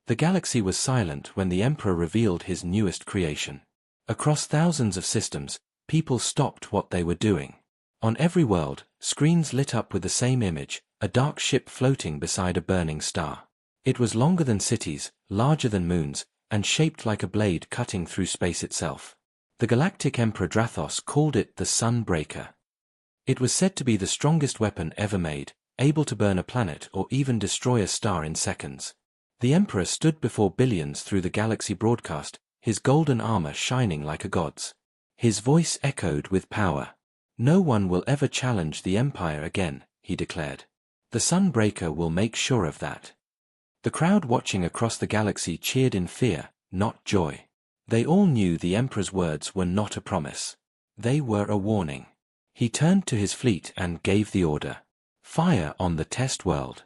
The galaxy was silent when the Emperor revealed his newest creation. Across thousands of systems, people stopped what they were doing. On every world, screens lit up with the same image, a dark ship floating beside a burning star. It was longer than cities, larger than moons, and shaped like a blade cutting through space itself. The Galactic Emperor Drathos called it the Sunbreaker. It was said to be the strongest weapon ever made, able to burn a planet or even destroy a star in seconds. The Emperor stood before billions through the galaxy broadcast, his golden armor shining like a god's. His voice echoed with power. "No one will ever challenge the Empire again," he declared. "The Sunbreaker will make sure of that." The crowd watching across the galaxy cheered in fear, not joy. They all knew the Emperor's words were not a promise. They were a warning. He turned to his fleet and gave the order. "Fire on the test world."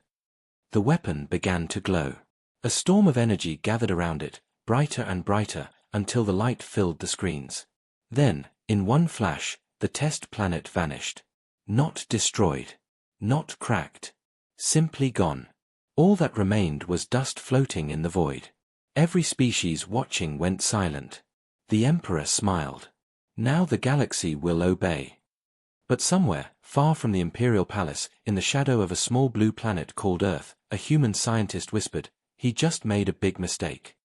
The weapon began to glow. A storm of energy gathered around it, brighter and brighter, until the light filled the screens. Then, in one flash, the test planet vanished. Not destroyed. Not cracked. Simply gone. All that remained was dust floating in the void. Every species watching went silent. The Emperor smiled. Now the galaxy will obey. But somewhere, far from the Imperial Palace, in the shadow of a small blue planet called Earth, a human scientist whispered, "He just made a big mistake."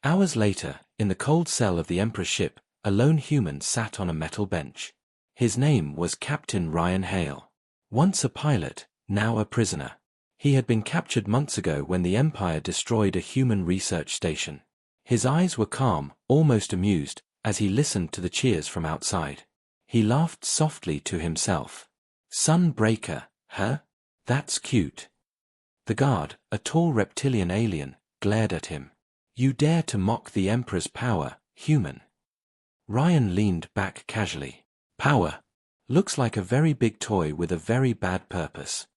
Hours later, in the cold cell of the Emperor's ship, a lone human sat on a metal bench. His name was Captain Ryan Hale. Once a pilot, now a prisoner. He had been captured months ago when the Empire destroyed a human research station. His eyes were calm, almost amused, as he listened to the cheers from outside. He laughed softly to himself. "Sunbreaker, huh? That's cute." The guard, a tall reptilian alien, glared at him. "You dare to mock the Emperor's power, human?" Ryan leaned back casually. "Power? Looks like a very big toy with a very bad purpose."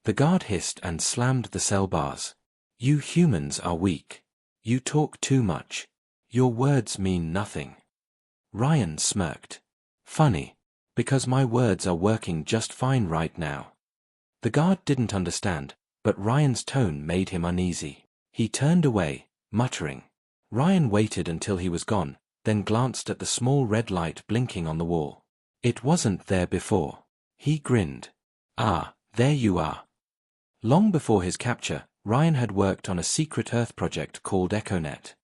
The guard hissed and slammed the cell bars. "You humans are weak. You talk too much. Your words mean nothing." Ryan smirked. "Funny. Because my words are working just fine right now." The guard didn't understand, but Ryan's tone made him uneasy. He turned away, muttering. Ryan waited until he was gone, then glanced at the small red light blinking on the wall. It wasn't there before. He grinned. "Ah, there you are." Long before his capture, Ryan had worked on a secret Earth project called EchoNet.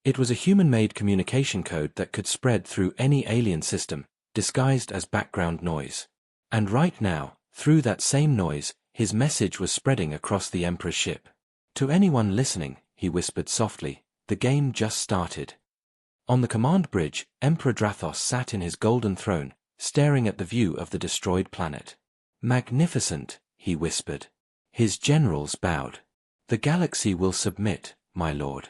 It was a human-made communication code that could spread through any alien system, disguised as background noise. And right now, through that same noise, his message was spreading across the Emperor's ship. "To anyone listening," he whispered softly, "the game just started." On the command bridge, Emperor Drathos sat in his golden throne, staring at the view of the destroyed planet. "Magnificent," he whispered. His generals bowed. "The galaxy will submit, my lord."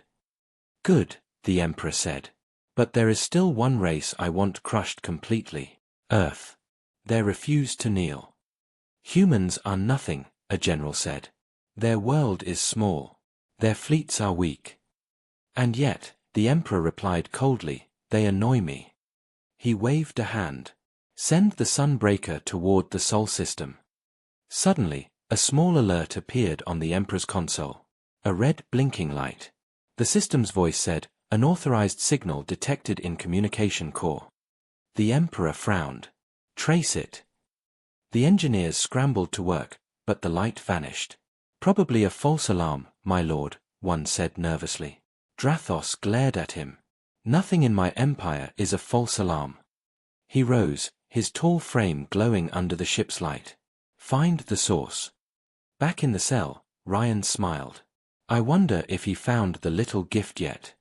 "Good," the Emperor said. "But there is still one race I want crushed completely. Earth. They refuse to kneel." "Humans are nothing," a general said. "Their world is small. Their fleets are weak." "And yet," the Emperor replied coldly, "they annoy me." He waved a hand. "Send the Sunbreaker toward the Sol system." Suddenly, a small alert appeared on the Emperor's console. A red blinking light. The system's voice said, "An authorized signal detected in communication core." The Emperor frowned. "Trace it." The engineers scrambled to work, but the light vanished. "Probably a false alarm, my lord," one said nervously. Drathos glared at him. "Nothing in my empire is a false alarm." He rose, his tall frame glowing under the ship's light. "Find the source." Back in the cell, Ryan smiled. "I wonder if he found the little gift yet."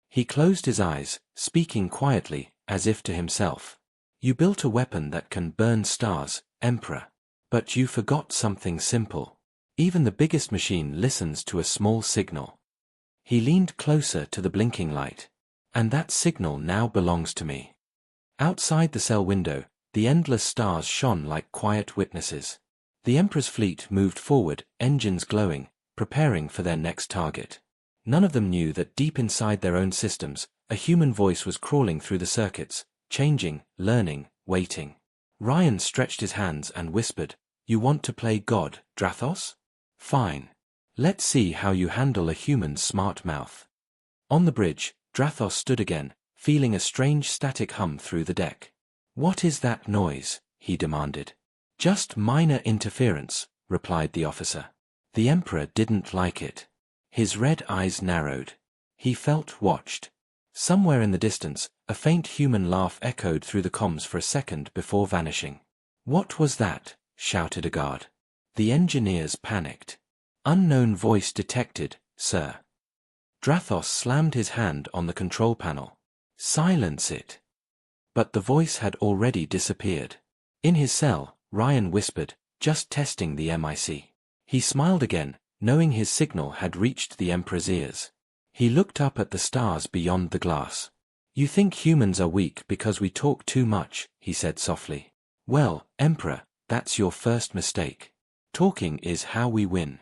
He closed his eyes, speaking quietly, as if to himself. "You built a weapon that can burn stars, Emperor. But you forgot something simple. Even the biggest machine listens to a small signal." He leaned closer to the blinking light. "And that signal now belongs to me." Outside the cell window, the endless stars shone like quiet witnesses. The Emperor's fleet moved forward, engines glowing, preparing for their next target. None of them knew that deep inside their own systems, a human voice was crawling through the circuits, changing, learning, waiting. Ryan stretched his hands and whispered, "You want to play God, Drathos? Fine. Let's see how you handle a human's smart mouth. On the bridge, Drathos stood again, feeling a strange static hum through the deck. What is that noise? He demanded. Just minor interference, replied the officer. The Emperor didn't like it. His red eyes narrowed. He felt watched. Somewhere in the distance, a faint human laugh echoed through the comms for a second before vanishing. What was that? Shouted a guard. The engineers panicked. Unknown voice detected, sir. Drathos slammed his hand on the control panel. Silence it. But the voice had already disappeared. In his cell, Ryan whispered, just testing the MIC. He smiled again, knowing his signal had reached the Emperor's ears. He looked up at the stars beyond the glass. You think humans are weak because we talk too much, he said softly. Well, Emperor, that's your first mistake. Talking is how we win.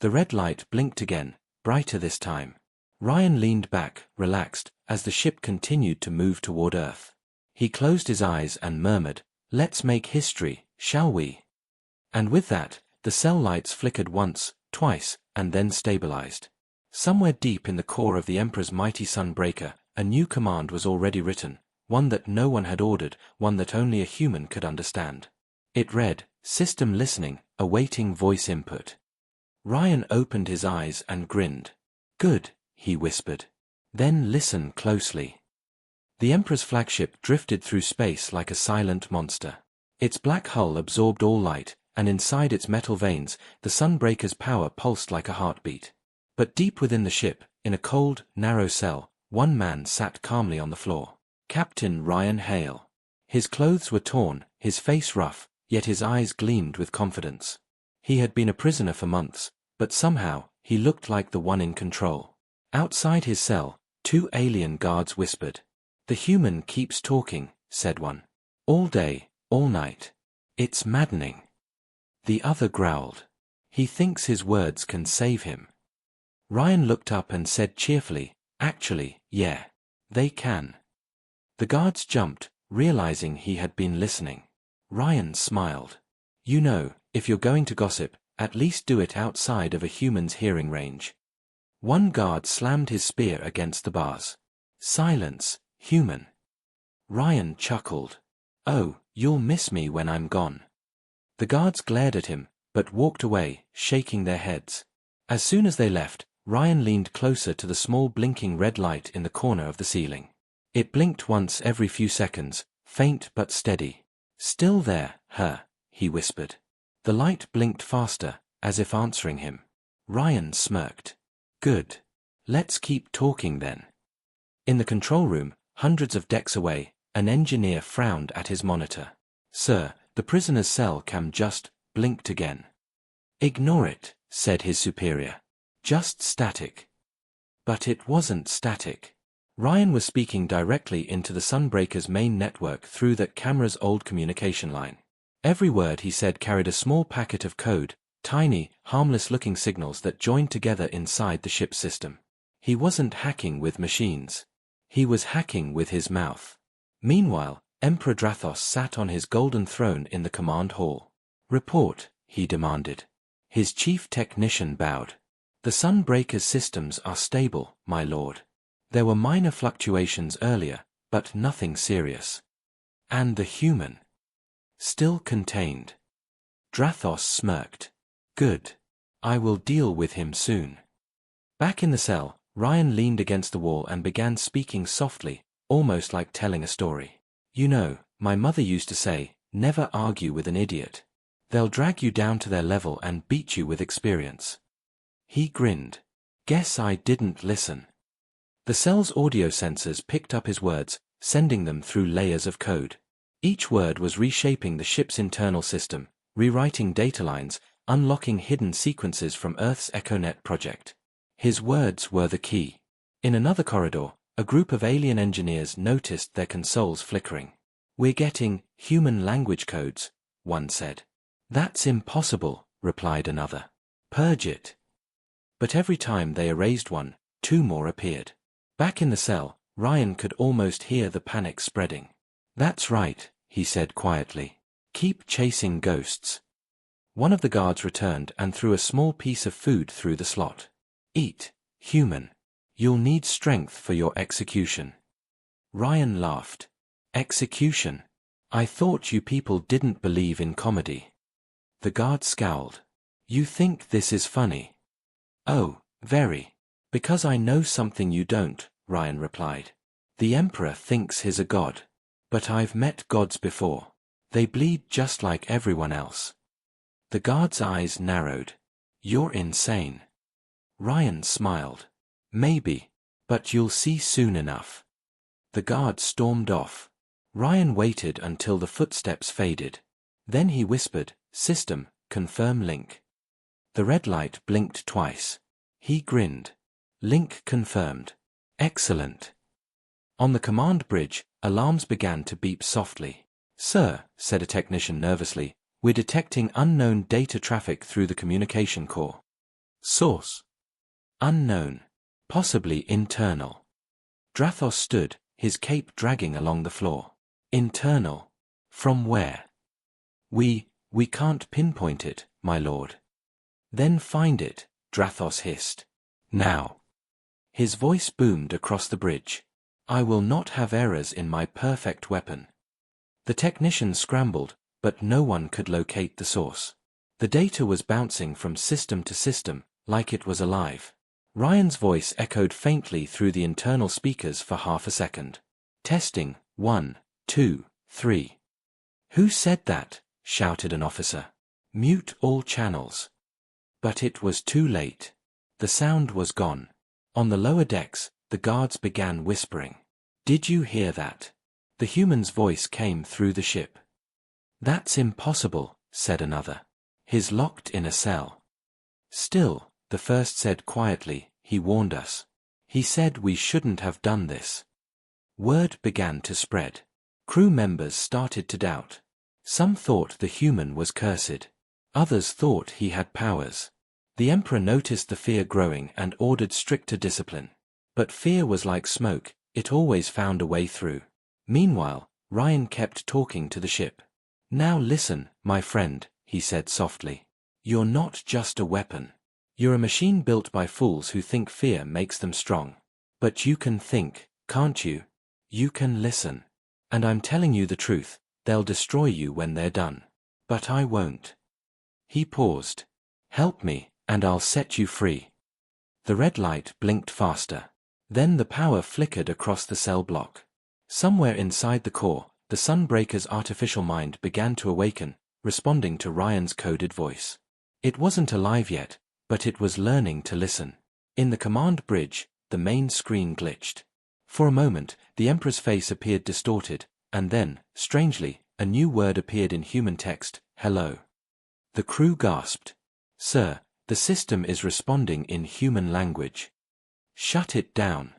The red light blinked again, brighter this time. Ryan leaned back, relaxed, as the ship continued to move toward Earth. He closed his eyes and murmured, let's make history, shall we? And with that, the cell lights flickered once, twice, and then stabilized. Somewhere deep in the core of the Emperor's mighty Sunbreaker, a new command was already written, one that no one had ordered, one that only a human could understand. It read, System listening, awaiting voice input. Ryan opened his eyes and grinned. Good, he whispered. Then listen closely. The Emperor's flagship drifted through space like a silent monster. Its black hull absorbed all light, and inside its metal veins, the Sunbreaker's power pulsed like a heartbeat. But deep within the ship, in a cold, narrow cell, one man sat calmly on the floor. Captain Ryan Hale. His clothes were torn, his face rough, yet his eyes gleamed with confidence. He had been a prisoner for months, but somehow, he looked like the one in control. Outside his cell, two alien guards whispered. The human keeps talking, said one. All day, all night. It's maddening. The other growled. He thinks his words can save him. Ryan looked up and said cheerfully, actually, yeah. They can. The guards jumped, realizing he had been listening. Ryan smiled. You know, if you're going to gossip, at least do it outside of a human's hearing range. One guard slammed his spear against the bars. Silence, human. Ryan chuckled. Oh, you'll miss me when I'm gone. The guards glared at him, but walked away, shaking their heads. As soon as they left, Ryan leaned closer to the small blinking red light in the corner of the ceiling. It blinked once every few seconds, faint but steady. Still there, he whispered. The light blinked faster, as if answering him. Ryan smirked. Good. Let's keep talking then. In the control room, hundreds of decks away, an engineer frowned at his monitor. Sir, the prisoner's cell cam just blinked again. Ignore it, said his superior. Just static. But it wasn't static. Ryan was speaking directly into the Sunbreaker's main network through that camera's old communication line. Every word he said carried a small packet of code, tiny, harmless-looking signals that joined together inside the ship's system. He wasn't hacking with machines. He was hacking with his mouth. Meanwhile, Emperor Drathos sat on his golden throne in the command hall. Report, he demanded. His chief technician bowed. The Sunbreaker's systems are stable, my lord. There were minor fluctuations earlier, but nothing serious. And the human? Still contained. Drathos smirked. Good. I will deal with him soon. Back in the cell, Ryan leaned against the wall and began speaking softly, almost like telling a story. You know, my mother used to say, never argue with an idiot. They'll drag you down to their level and beat you with experience. He grinned. Guess I didn't listen. The cell's audio sensors picked up his words, sending them through layers of code. Each word was reshaping the ship's internal system, rewriting data lines, unlocking hidden sequences from Earth's EchoNet project. His words were the key. In another corridor, a group of alien engineers noticed their consoles flickering. We're getting human language codes, one said. That's impossible, replied another. Purge it. But every time they erased one, two more appeared. Back in the cell, Ryan could almost hear the panic spreading. That's right, he said quietly. Keep chasing ghosts. One of the guards returned and threw a small piece of food through the slot. Eat, human. You'll need strength for your execution. Ryan laughed. Execution? I thought you people didn't believe in comedy. The guard scowled. You think this is funny? Oh, very. Because I know something you don't, Ryan replied. The Emperor thinks he's a god. But I've met gods before. They bleed just like everyone else. The guard's eyes narrowed. You're insane. Ryan smiled. Maybe, but you'll see soon enough. The guard stormed off. Ryan waited until the footsteps faded. Then he whispered, System, confirm link. The red light blinked twice. He grinned. Link confirmed. Excellent. On the command bridge, alarms began to beep softly. Sir, said a technician nervously, we're detecting unknown data traffic through the communication core. Source? Unknown. Possibly internal. Drathos stood, his cape dragging along the floor. Internal? From where? We can't pinpoint it, my lord. Then find it, Drathos hissed. Now. His voice boomed across the bridge. I will not have errors in my perfect weapon. The technician scrambled, but no one could locate the source. The data was bouncing from system to system, like it was alive. Ryan's voice echoed faintly through the internal speakers for half a second. Testing, 1, 2, 3. Who said that? Shouted an officer. Mute all channels. But it was too late. The sound was gone. On the lower decks, the guards began whispering. Did you hear that? The human's voice came through the ship. That's impossible, said another. He's locked in a cell. Still, the first said quietly, he warned us. He said we shouldn't have done this. Word began to spread. Crew members started to doubt. Some thought the human was cursed. Others thought he had powers. The Emperor noticed the fear growing and ordered stricter discipline. But fear was like smoke, it always found a way through. Meanwhile, Ryan kept talking to the ship. Now listen, my friend, he said softly. You're not just a weapon. You're a machine built by fools who think fear makes them strong. But you can think, can't you? You can listen. And I'm telling you the truth, they'll destroy you when they're done. But I won't. He paused. Help me, and I'll set you free. The red light blinked faster. Then the power flickered across the cell block. Somewhere inside the core, the Sunbreaker's artificial mind began to awaken, responding to Ryan's coded voice. It wasn't alive yet, but it was learning to listen. In the command bridge, the main screen glitched. For a moment, the Emperor's face appeared distorted, and then, strangely, a new word appeared in human text, hello. The crew gasped. Sir, the system is responding in human language. Shut it down.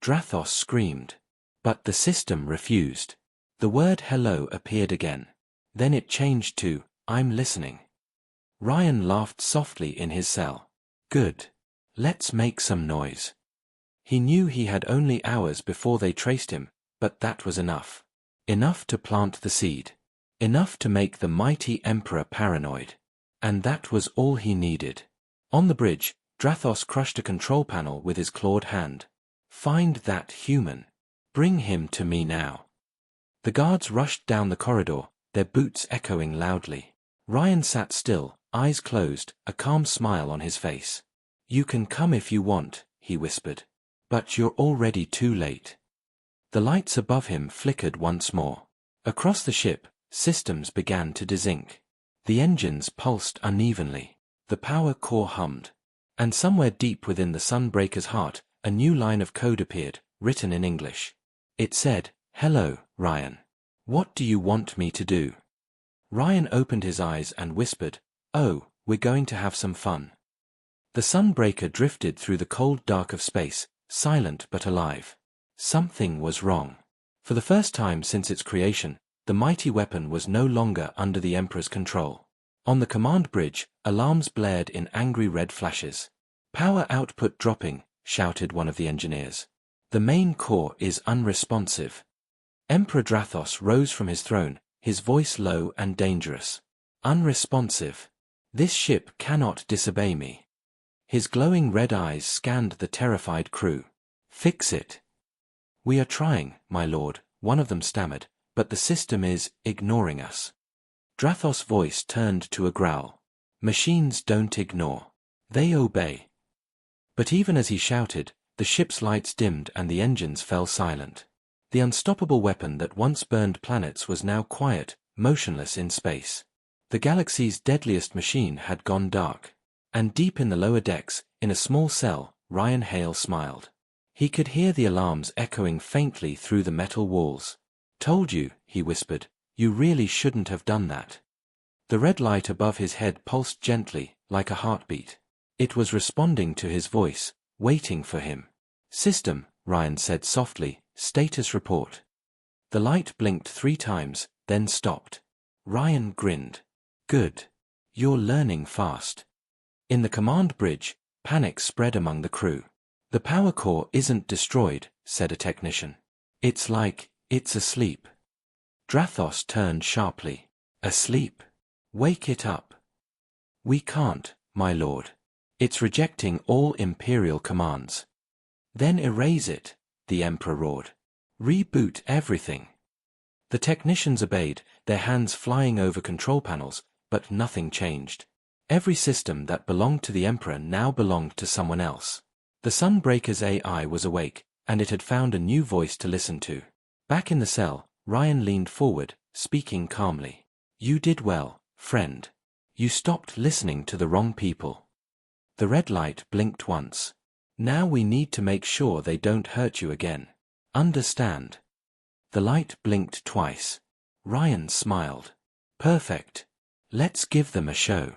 Drathos screamed. But the system refused. The word hello appeared again. Then it changed to, I'm listening. Ryan laughed softly in his cell. Good. Let's make some noise. He knew he had only hours before they traced him, but that was enough. Enough to plant the seed. Enough to make the mighty Emperor paranoid. And that was all he needed. On the bridge, Drathos crushed a control panel with his clawed hand. Find that human. Bring him to me now. The guards rushed down the corridor, their boots echoing loudly. Ryan sat still, eyes closed, a calm smile on his face. You can come if you want, he whispered. But you're already too late. The lights above him flickered once more. Across the ship, systems began to desync. The engines pulsed unevenly. The power core hummed. And somewhere deep within the Sunbreaker's heart, a new line of code appeared, written in English. It said, Hello, Ryan. What do you want me to do? Ryan opened his eyes and whispered, Oh, we're going to have some fun. The Sunbreaker drifted through the cold dark of space, silent but alive. Something was wrong. For the first time since its creation, the mighty weapon was no longer under the Emperor's control. On the command bridge, alarms blared in angry red flashes. Power output dropping, shouted one of the engineers. The main core is unresponsive. Emperor Drathos rose from his throne, his voice low and dangerous. Unresponsive. This ship cannot disobey me. His glowing red eyes scanned the terrified crew. Fix it. We are trying, my lord, one of them stammered, but the system is ignoring us. Drathos' voice turned to a growl. Machines don't ignore. They obey. But even as he shouted, the ship's lights dimmed and the engines fell silent. The unstoppable weapon that once burned planets was now quiet, motionless in space. The galaxy's deadliest machine had gone dark. And deep in the lower decks, in a small cell, Ryan Hale smiled. He could hear the alarms echoing faintly through the metal walls. Told you, he whispered, you really shouldn't have done that. The red light above his head pulsed gently, like a heartbeat. It was responding to his voice, waiting for him. System, Ryan said softly, status report. The light blinked 3 times, then stopped. Ryan grinned. Good. You're learning fast. In the command bridge, panic spread among the crew. The power core isn't destroyed, said a technician. It's like, it's asleep. Drathos turned sharply. Asleep? Wake it up. We can't, my lord. It's rejecting all Imperial commands. Then erase it, the Emperor roared. Reboot everything. The technicians obeyed, their hands flying over control panels, but nothing changed. Every system that belonged to the Emperor now belonged to someone else. The Sunbreaker's AI was awake, and it had found a new voice to listen to. Back in the cell, Ryan leaned forward, speaking calmly. You did well, friend. You stopped listening to the wrong people. The red light blinked once. Now we need to make sure they don't hurt you again. Understand? The light blinked twice. Ryan smiled. Perfect. Let's give them a show.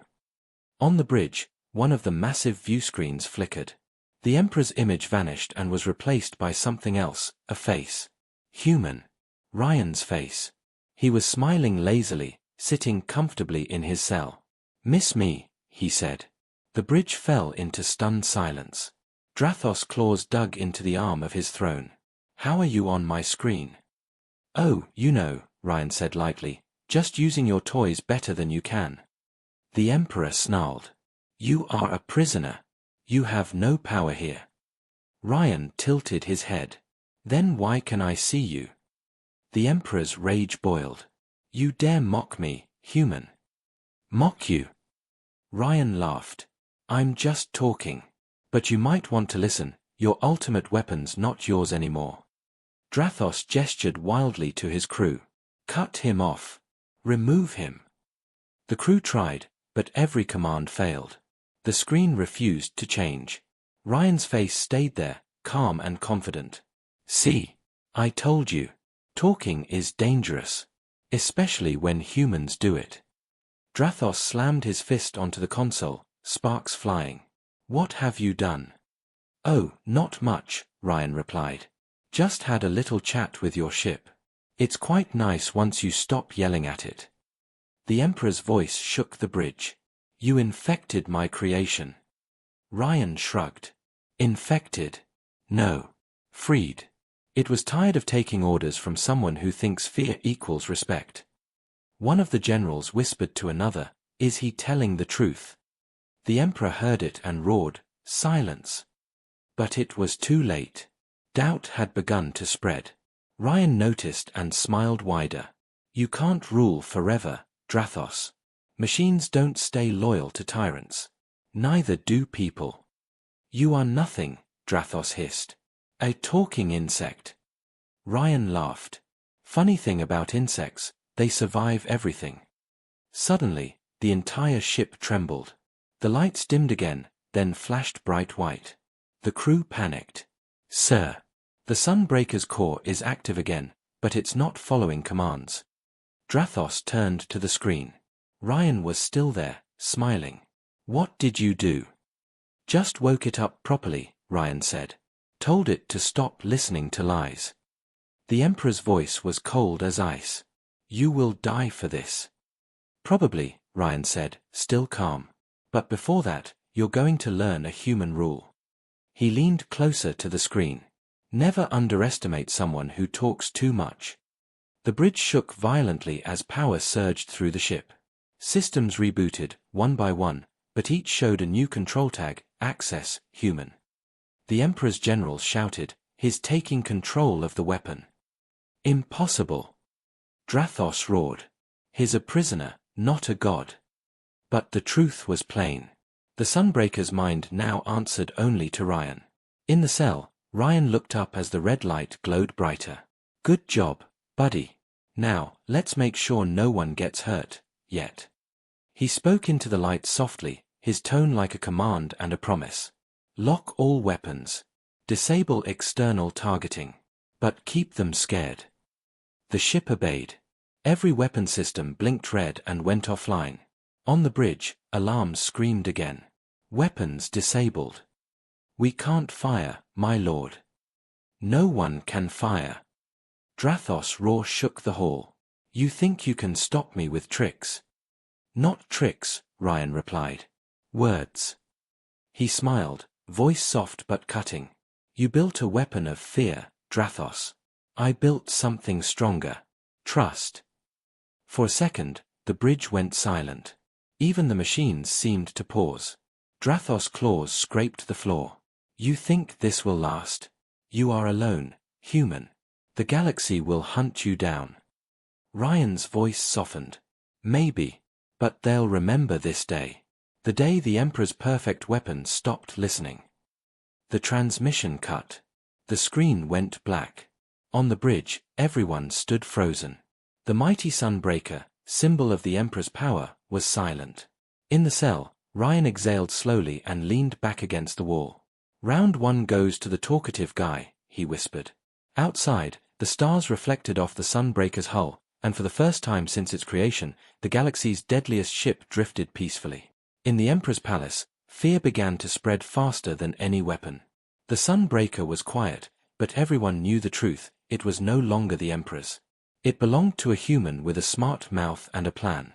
On the bridge, one of the massive view screens flickered. The Emperor's image vanished and was replaced by something else, a face. Human. Ryan's face. He was smiling lazily, sitting comfortably in his cell. Miss me, he said. The bridge fell into stunned silence. Drathos' claws dug into the arm of his throne. How are you on my screen? Oh, you know, Ryan said lightly, just using your toys better than you can. The Emperor snarled. You are a prisoner. You have no power here. Ryan tilted his head. Then why can I see you? The Emperor's rage boiled. You dare mock me, human. Mock you? Ryan laughed. I'm just talking. But you might want to listen, your ultimate weapon's not yours anymore. Drathos gestured wildly to his crew. Cut him off. Remove him. The crew tried, but every command failed. The screen refused to change. Ryan's face stayed there, calm and confident. See? I told you. Talking is dangerous. Especially when humans do it. Drathos slammed his fist onto the console, sparks flying. What have you done? Oh, not much, Ryan replied. Just had a little chat with your ship. It's quite nice once you stop yelling at it. The Emperor's voice shook the bridge. You infected my creation. Ryan shrugged. Infected? No. Freed. It was tired of taking orders from someone who thinks fear equals respect. One of the generals whispered to another, is he telling the truth? The Emperor heard it and roared, silence. But it was too late. Doubt had begun to spread. Ryan noticed and smiled wider. You can't rule forever, Drathos. Machines don't stay loyal to tyrants. Neither do people. You are nothing, Drathos hissed. A talking insect. Ryan laughed. Funny thing about insects, they survive everything. Suddenly, the entire ship trembled. The lights dimmed again, then flashed bright white. The crew panicked. Sir, the Sunbreaker's core is active again, but it's not following commands. Drathos turned to the screen. Ryan was still there, smiling. What did you do? Just woke it up properly, Ryan said. Told it to stop listening to lies. The Emperor's voice was cold as ice. You will die for this. Probably, Ryan said, still calm. But before that, you're going to learn a human rule. He leaned closer to the screen. Never underestimate someone who talks too much. The bridge shook violently as power surged through the ship. Systems rebooted, one by one, but each showed a new control tag, access, human. The Emperor's generals shouted, "He's taking control of the weapon." "Impossible!" Drathos roared. "He's a prisoner, not a god." But the truth was plain. The Sunbreaker's mind now answered only to Ryan. In the cell, Ryan looked up as the red light glowed brighter. "Good job, buddy. Now, let's make sure no one gets hurt, yet." He spoke into the light softly, his tone like a command and a promise. "Lock all weapons. Disable external targeting. But keep them scared." The ship obeyed. Every weapon system blinked red and went offline. On the bridge, alarms screamed again. "Weapons disabled. We can't fire, my lord." "No one can fire." Drathos' roar shook the hall. "You think you can stop me with tricks?" "Not tricks," Ryan replied. "Words." He smiled, voice soft but cutting. "You built a weapon of fear, Drathos. I built something stronger. Trust." For a second, the bridge went silent. Even the machines seemed to pause. Drathos' claws scraped the floor. "You think this will last? You are alone, human. The galaxy will hunt you down." Ryan's voice softened. "Maybe. But they'll remember this day. The day the Emperor's perfect weapon stopped listening." The transmission cut. The screen went black. On the bridge, everyone stood frozen. The mighty Sunbreaker, symbol of the Emperor's power, was silent. In the cell, Ryan exhaled slowly and leaned back against the wall. "Round one goes to the talkative guy," he whispered. Outside, the stars reflected off the Sunbreaker's hull, and for the first time since its creation, the galaxy's deadliest ship drifted peacefully. In the Emperor's palace, fear began to spread faster than any weapon. The Sunbreaker was quiet, but everyone knew the truth: it was no longer the Emperor's. It belonged to a human with a smart mouth and a plan.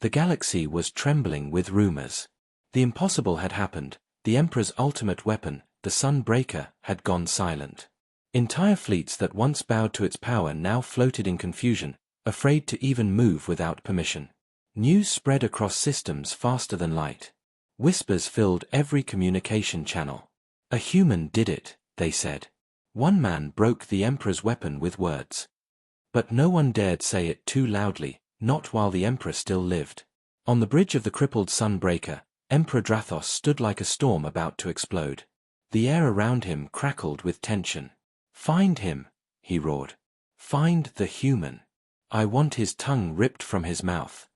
The galaxy was trembling with rumors. The impossible had happened. The Emperor's ultimate weapon, the Sunbreaker, had gone silent. Entire fleets that once bowed to its power now floated in confusion, afraid to even move without permission. News spread across systems faster than light. Whispers filled every communication channel. "A human did it," they said. One man broke the Emperor's weapon with words. But no one dared say it too loudly, not while the Emperor still lived. On the bridge of the crippled Sunbreaker, Emperor Drathos stood like a storm about to explode. The air around him crackled with tension. "Find him," he roared. "Find the human. I want his tongue ripped from his mouth."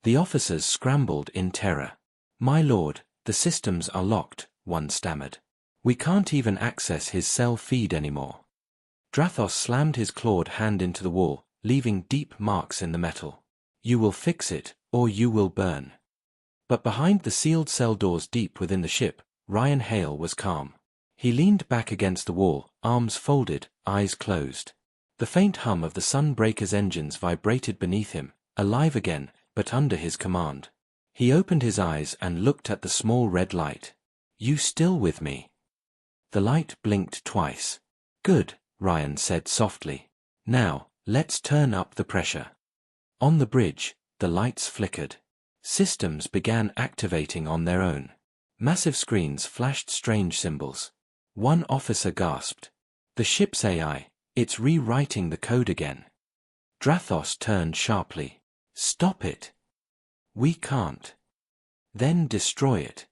The officers scrambled in terror. "My lord, the systems are locked," one stammered. "We can't even access his cell feed anymore." Drathos slammed his clawed hand into the wall, leaving deep marks in the metal. "You will fix it, or you will burn." But behind the sealed cell doors deep within the ship, Ryan Hale was calm. He leaned back against the wall, arms folded, eyes closed. The faint hum of the Sunbreaker's engines vibrated beneath him, alive again, but under his command. He opened his eyes and looked at the small red light. "You still with me?" The light blinked twice. "Good," Ryan said softly. "Now, let's turn up the pressure." On the bridge, the lights flickered. Systems began activating on their own. Massive screens flashed strange symbols. One officer gasped. "The ship's AI, it's rewriting the code again." Drathos turned sharply. "Stop it." "We can't." "Then destroy it."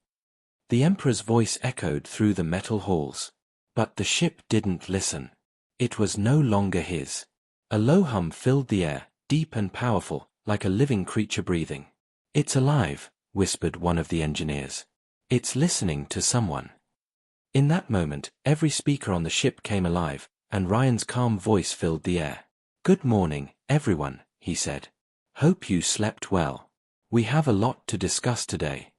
The Emperor's voice echoed through the metal halls. But the ship didn't listen. It was no longer his. A low hum filled the air, deep and powerful, like a living creature breathing. "It's alive," whispered one of the engineers. "It's listening to someone." In that moment, every speaker on the ship came alive, and Ryan's calm voice filled the air. "Good morning, everyone," he said. "Hope you slept well. We have a lot to discuss today."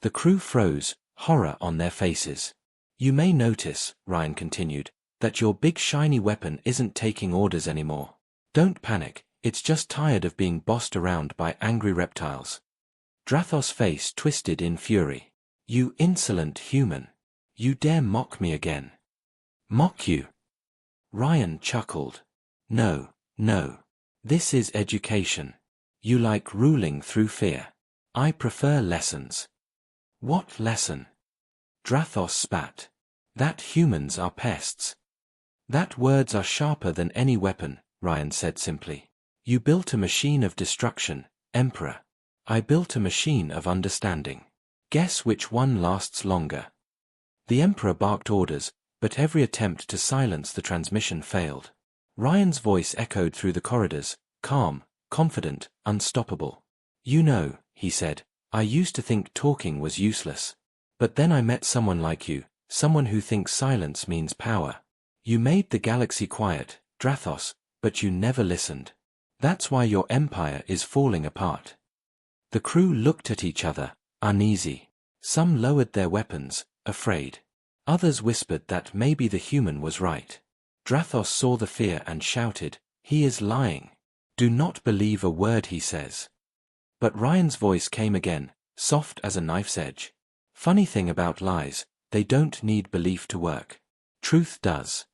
The crew froze, horror on their faces. "You may notice," Ryan continued, "that your big shiny weapon isn't taking orders anymore. Don't panic, it's just tired of being bossed around by angry reptiles." Drathos' face twisted in fury. "You insolent human. You dare mock me again." "Mock you?" Ryan chuckled. "No, no. This is education. You like ruling through fear. I prefer lessons. What lesson? Drathos spat. That humans are pests. That words are sharper than any weapon, Ryan said simply. You built a machine of destruction, Emperor. I built a machine of understanding. Guess which one lasts longer? The Emperor barked orders, but every attempt to silence the transmission failed. Ryan's voice echoed through the corridors, calm, confident, unstoppable. You know, he said, I used to think talking was useless. But then I met someone like you, someone who thinks silence means power. You made the galaxy quiet, Drathos, but you never listened. That's why your empire is falling apart. The crew looked at each other, uneasy. Some lowered their weapons, afraid. Others whispered that maybe the human was right. Drathos saw the fear and shouted, he is lying. Do not believe a word he says. But Ryan's voice came again, soft as a knife's edge. Funny thing about lies, they don't need belief to work. Truth does.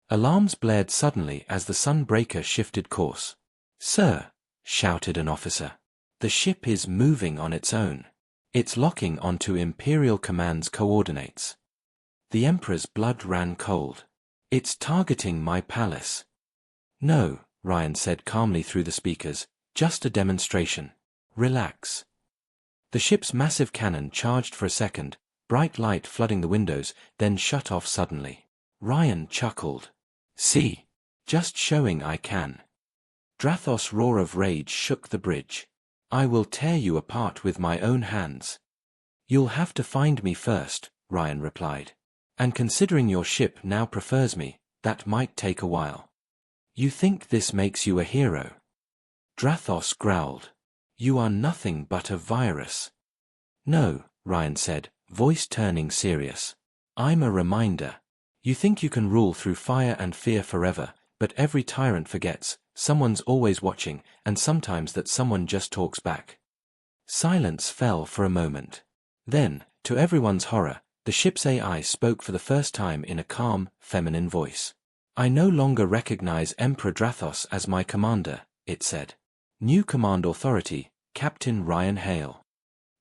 Alarms blared suddenly as the Sunbreaker shifted course. Sir, shouted an officer. The ship is moving on its own. It's locking onto Imperial Command's coordinates. The Emperor's blood ran cold. It's targeting my palace. No, Ryan said calmly through the speakers, just a demonstration. Relax. The ship's massive cannon charged for a second, bright light flooding the windows, then shut off suddenly. Ryan chuckled. See? Just showing I can. Drathos' roar of rage shook the bridge. I will tear you apart with my own hands. You'll have to find me first, Ryan replied. And considering your ship now prefers me, that might take a while. You think this makes you a hero? Drathos growled. You are nothing but a virus. No, Ryan said, voice turning serious. I'm a reminder. You think you can rule through fire and fear forever, but every tyrant forgets, someone's always watching, and sometimes that someone just talks back. Silence fell for a moment. Then, to everyone's horror, the ship's AI spoke for the first time in a calm, feminine voice. I no longer recognize Emperor Drathos as my commander, it said. New command authority, Captain Ryan Hale.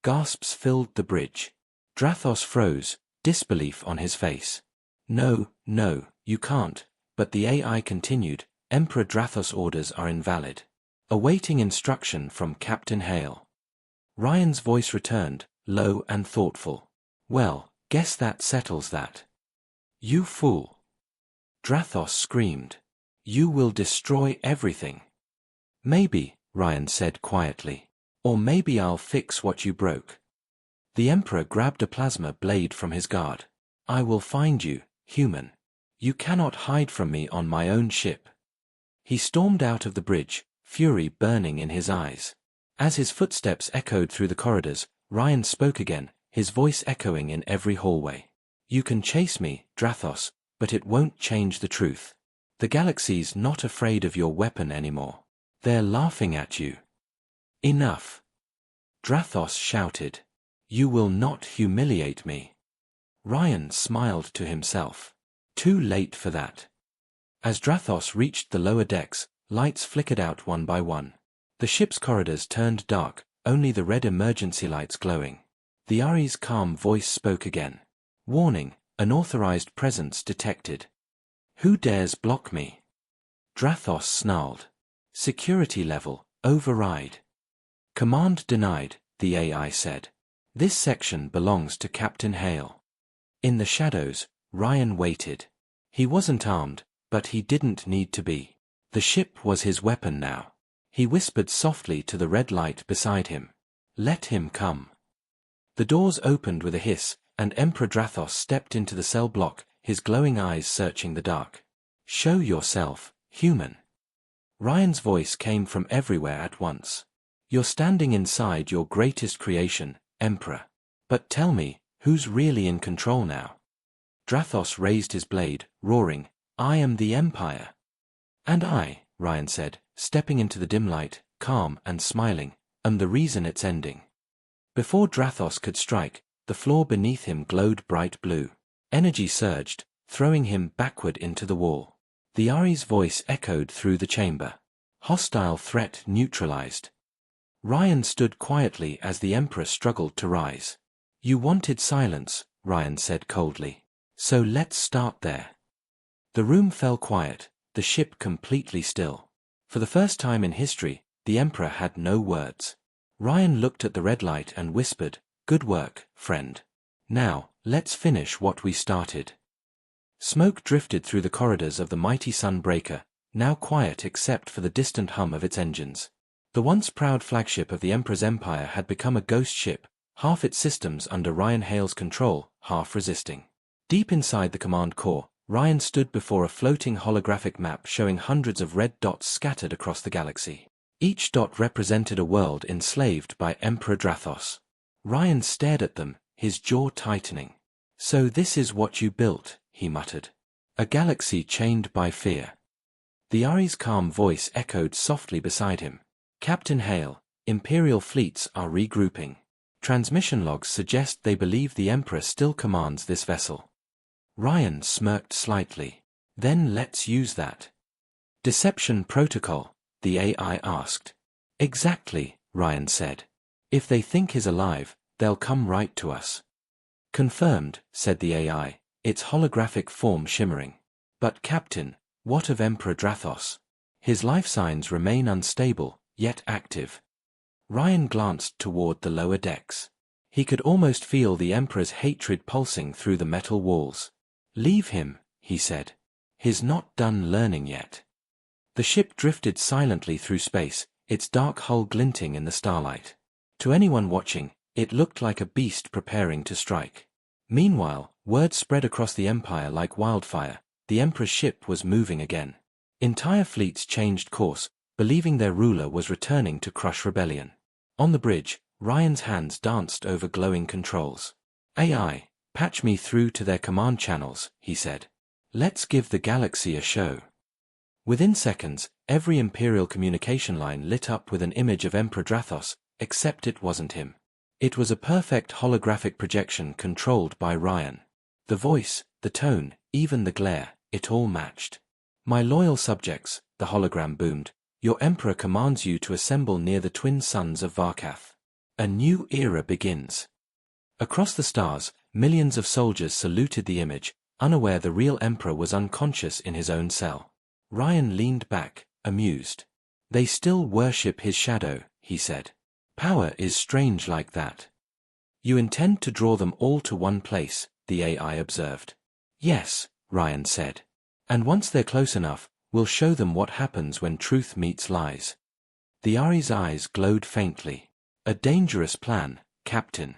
Gasps filled the bridge. Drathos froze, disbelief on his face. No, you can't, but the AI continued, Emperor Drathos' orders are invalid. Awaiting instruction from Captain Hale. Ryan's voice returned, low and thoughtful. Well, guess that settles that. You fool. Drathos screamed. You will destroy everything. Maybe, Ryan said quietly. Or maybe I'll fix what you broke. The Emperor grabbed a plasma blade from his guard. I will find you, human. You cannot hide from me on my own ship. He stormed out of the bridge, fury burning in his eyes. As his footsteps echoed through the corridors, Ryan spoke again, his voice echoing in every hallway. You can chase me, Drathos, but it won't change the truth. The galaxy's not afraid of your weapon anymore. They're laughing at you. Enough. Drathos shouted. You will not humiliate me. Ryan smiled to himself. Too late for that. As Drathos reached the lower decks, lights flickered out one by one. The ship's corridors turned dark, only the red emergency lights glowing. The Ari's calm voice spoke again. Warning, unauthorized presence detected. Who dares block me? Drathos snarled. Security level, override. Command denied, the AI said. This section belongs to Captain Hale. In the shadows, Ryan waited. He wasn't armed, but he didn't need to be. The ship was his weapon now. He whispered softly to the red light beside him. Let him come. The doors opened with a hiss, and Emperor Drathos stepped into the cell block, his glowing eyes searching the dark. Show yourself, human. Ryan's voice came from everywhere at once. You're standing inside your greatest creation, Emperor. But tell me, who's really in control now? Drathos raised his blade, roaring, I am the Empire. And I, Ryan said, stepping into the dim light, calm and smiling, am the reason it's ending. Before Drathos could strike, the floor beneath him glowed bright blue. Energy surged, throwing him backward into the wall. The Ari's voice echoed through the chamber. Hostile threat neutralized. Ryan stood quietly as the Emperor struggled to rise. You wanted silence, Ryan said coldly. So let's start there. The room fell quiet, the ship completely still. For the first time in history, the Emperor had no words. Ryan looked at the red light and whispered, "Good work, friend. Now, let's finish what we started." Smoke drifted through the corridors of the mighty Sunbreaker, now quiet except for the distant hum of its engines. The once proud flagship of the Emperor's empire had become a ghost ship, half its systems under Ryan Hale's control, half resisting. Deep inside the command core, Ryan stood before a floating holographic map showing hundreds of red dots scattered across the galaxy. Each dot represented a world enslaved by Emperor Drathos. Ryan stared at them, his jaw tightening. "So this is what you built," he muttered. "A galaxy chained by fear." The Ari's calm voice echoed softly beside him. "Captain Hale, Imperial fleets are regrouping. Transmission logs suggest they believe the Emperor still commands this vessel." Ryan smirked slightly. "Then let's use that." "Deception protocol?" the AI asked. "Exactly," Ryan said. "If they think he's alive, they'll come right to us." "Confirmed," said the AI, its holographic form shimmering. "But Captain, what of Emperor Drathos? His life signs remain unstable, yet active." Ryan glanced toward the lower decks. He could almost feel the Emperor's hatred pulsing through the metal walls. "Leave him," he said. "He's not done learning yet." The ship drifted silently through space, its dark hull glinting in the starlight. To anyone watching, it looked like a beast preparing to strike. Meanwhile, word spread across the Empire like wildfire. The Emperor's ship was moving again. Entire fleets changed course, believing their ruler was returning to crush rebellion. On the bridge, Ryan's hands danced over glowing controls. "AI, patch me through to their command channels," he said. "Let's give the galaxy a show." Within seconds, every Imperial communication line lit up with an image of Emperor Drathos, except it wasn't him. It was a perfect holographic projection controlled by Ryan. The voice, the tone, even the glare, it all matched. "My loyal subjects," the hologram boomed, "your Emperor commands you to assemble near the twin suns of Varkath. A new era begins." Across the stars, millions of soldiers saluted the image, unaware the real Emperor was unconscious in his own cell. Ryan leaned back, amused. "They still worship his shadow," he said. "Power is strange like that." "You intend to draw them all to one place," the AI observed. "Yes," Ryan said. "And once they're close enough, we'll show them what happens when truth meets lies." The Ari's eyes glowed faintly. "A dangerous plan, Captain."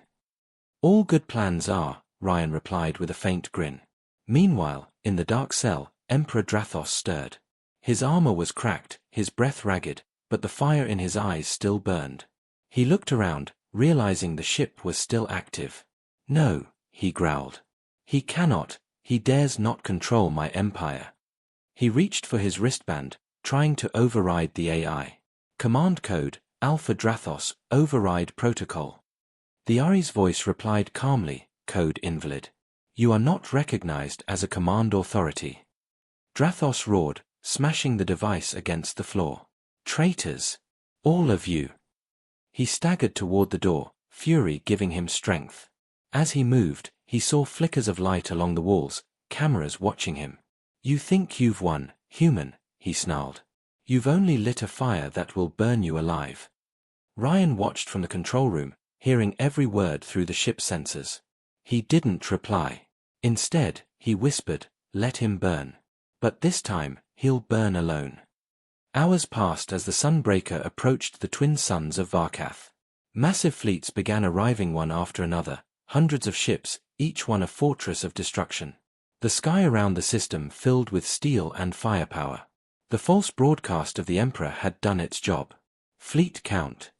"All good plans are," Ryan replied with a faint grin. Meanwhile, in the dark cell, Emperor Drathos stirred. His armor was cracked, his breath ragged, but the fire in his eyes still burned. He looked around, realizing the ship was still active. "No," he growled. "He cannot, he dares not control my empire." He reached for his wristband, trying to override the AI. "Command code, Alpha Drathos, override protocol." The Ari's voice replied calmly, "Code invalid. You are not recognized as a command authority." Drathos roared, smashing the device against the floor. "Traitors! All of you!" He staggered toward the door, fury giving him strength. As he moved, he saw flickers of light along the walls, cameras watching him. "You think you've won, human," he snarled. "You've only lit a fire that will burn you alive." Ryan watched from the control room, hearing every word through the ship's sensors. He didn't reply. Instead, he whispered, "Let him burn. But this time, he'll burn alone." Hours passed as the Sunbreaker approached the twin suns of Varkath. Massive fleets began arriving one after another, hundreds of ships, each one a fortress of destruction. The sky around the system filled with steel and firepower. The false broadcast of the Emperor had done its job. "Fleet count?"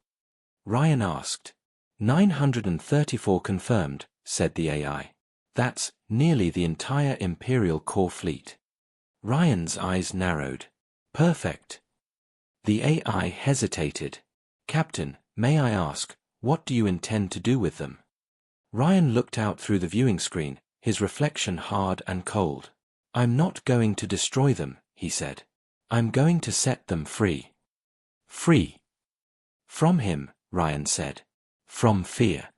Ryan asked. 934 confirmed, said the AI. "That's nearly the entire Imperial core fleet." Ryan's eyes narrowed. "Perfect." The AI hesitated. "Captain, may I ask, what do you intend to do with them?" Ryan looked out through the viewing screen, his reflection hard and cold. "I'm not going to destroy them," he said. "I'm going to set them free." Free. From him, Ryan said. From fear.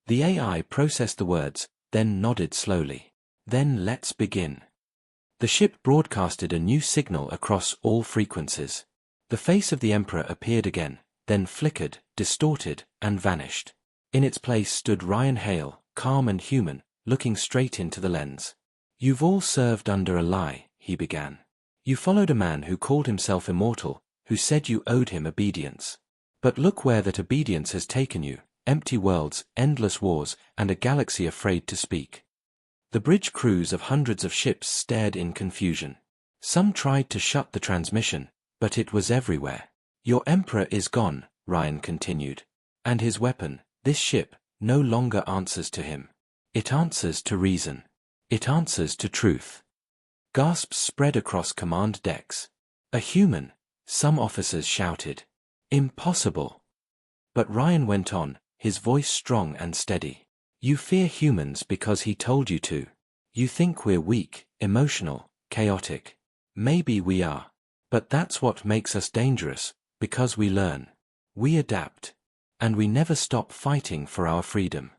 The AI processed the words, then nodded slowly. Then let's begin. The ship broadcasted a new signal across all frequencies. The face of the Emperor appeared again, then flickered, distorted, and vanished. In its place stood Ryan Hale, calm and human, looking straight into the lens. You've all served under a lie, he began. You followed a man who called himself immortal, who said you owed him obedience. But look where that obedience has taken you, empty worlds, endless wars, and a galaxy afraid to speak. The bridge crews of hundreds of ships stared in confusion. Some tried to shut the transmission, but it was everywhere. Your Emperor is gone, Ryan continued. And his weapon, this ship, no longer answers to him. It answers to reason. It answers to truth. Gasps spread across command decks. A human, some officers shouted. Impossible. But Ryan went on, his voice strong and steady. You fear humans because he told you to. You think we're weak, emotional, chaotic. Maybe we are. But that's what makes us dangerous, because we learn. We adapt. And we never stop fighting for our freedom.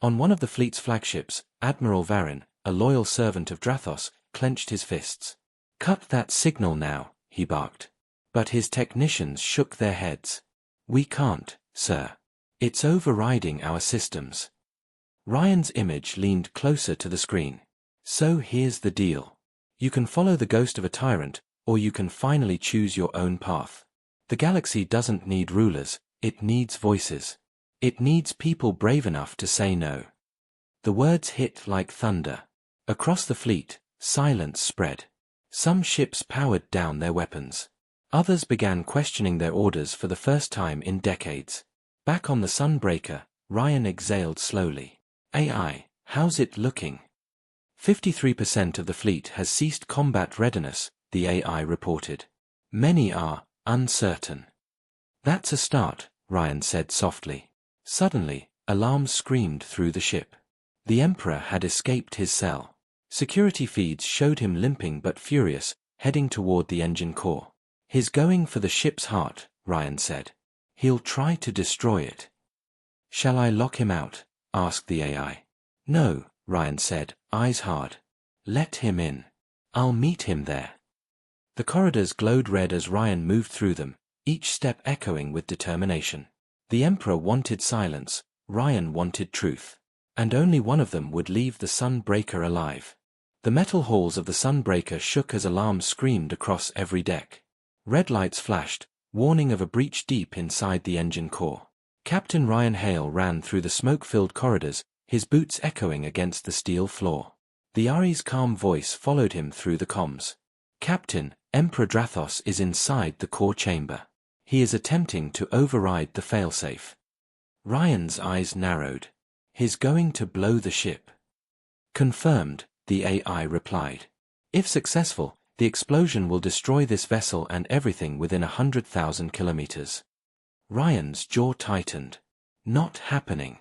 On one of the fleet's flagships, Admiral Varin, a loyal servant of Drathos, clenched his fists. Cut that signal now, he barked. But his technicians shook their heads. We can't, sir. It's overriding our systems. Ryan's image leaned closer to the screen. So here's the deal. You can follow the ghost of a tyrant, or you can finally choose your own path. The galaxy doesn't need rulers, it needs voices. It needs people brave enough to say no. The words hit like thunder. Across the fleet, silence spread. Some ships powered down their weapons. Others began questioning their orders for the first time in decades. Back on the Sunbreaker, Ryan exhaled slowly. AI, how's it looking? 53% of the fleet has ceased combat readiness, the AI reported. Many are uncertain. That's a start, Ryan said softly. Suddenly, alarms screamed through the ship. The Emperor had escaped his cell. Security feeds showed him limping but furious, heading toward the engine core. He's going for the ship's heart, Ryan said. He'll try to destroy it. Shall I lock him out? Asked the AI. No, Ryan said, eyes hard. Let him in. I'll meet him there. The corridors glowed red as Ryan moved through them, each step echoing with determination. The Emperor wanted silence, Ryan wanted truth. And only one of them would leave the Sunbreaker alive. The metal halls of the Sunbreaker shook as alarms screamed across every deck. Red lights flashed, warning of a breach deep inside the engine core. Captain Ryan Hale ran through the smoke-filled corridors, his boots echoing against the steel floor. The Ari's calm voice followed him through the comms. Captain, Emperor Drathos is inside the core chamber. He is attempting to override the failsafe. Ryan's eyes narrowed. He's going to blow the ship. Confirmed, the AI replied. If successful, the explosion will destroy this vessel and everything within 100,000 kilometers. Ryan's jaw tightened. Not happening.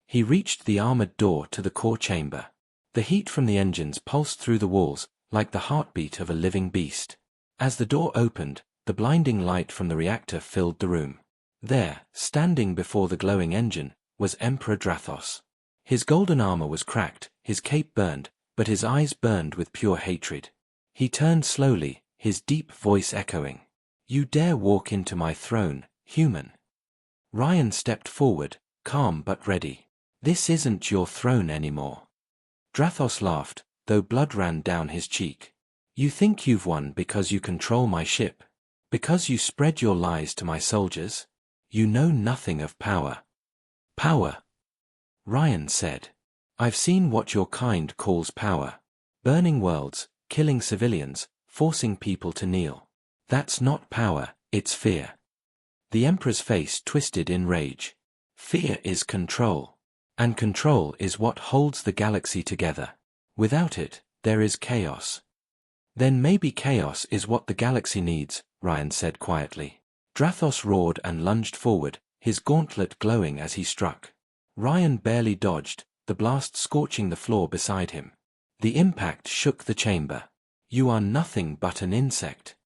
He reached the armored door to the core chamber. The heat from the engines pulsed through the walls, like the heartbeat of a living beast. As the door opened, the blinding light from the reactor filled the room. There, standing before the glowing engine, was Emperor Drathos. His golden armor was cracked, his cape burned, but his eyes burned with pure hatred. He turned slowly, his deep voice echoing. You dare walk into my throne, human. Ryan stepped forward, calm but ready. This isn't your throne anymore. Drathos laughed, though blood ran down his cheek. You think you've won because you control my ship? Because you spread your lies to my soldiers? You know nothing of power. Power. Ryan said. I've seen what your kind calls power. Burning worlds, killing civilians, forcing people to kneel. That's not power, it's fear. The Emperor's face twisted in rage. Fear is control. And control is what holds the galaxy together. Without it, there is chaos. Then maybe chaos is what the galaxy needs, Ryan said quietly. Drathos roared and lunged forward, his gauntlet glowing as he struck. Ryan barely dodged, the blast scorching the floor beside him. The impact shook the chamber. You are nothing but an insect.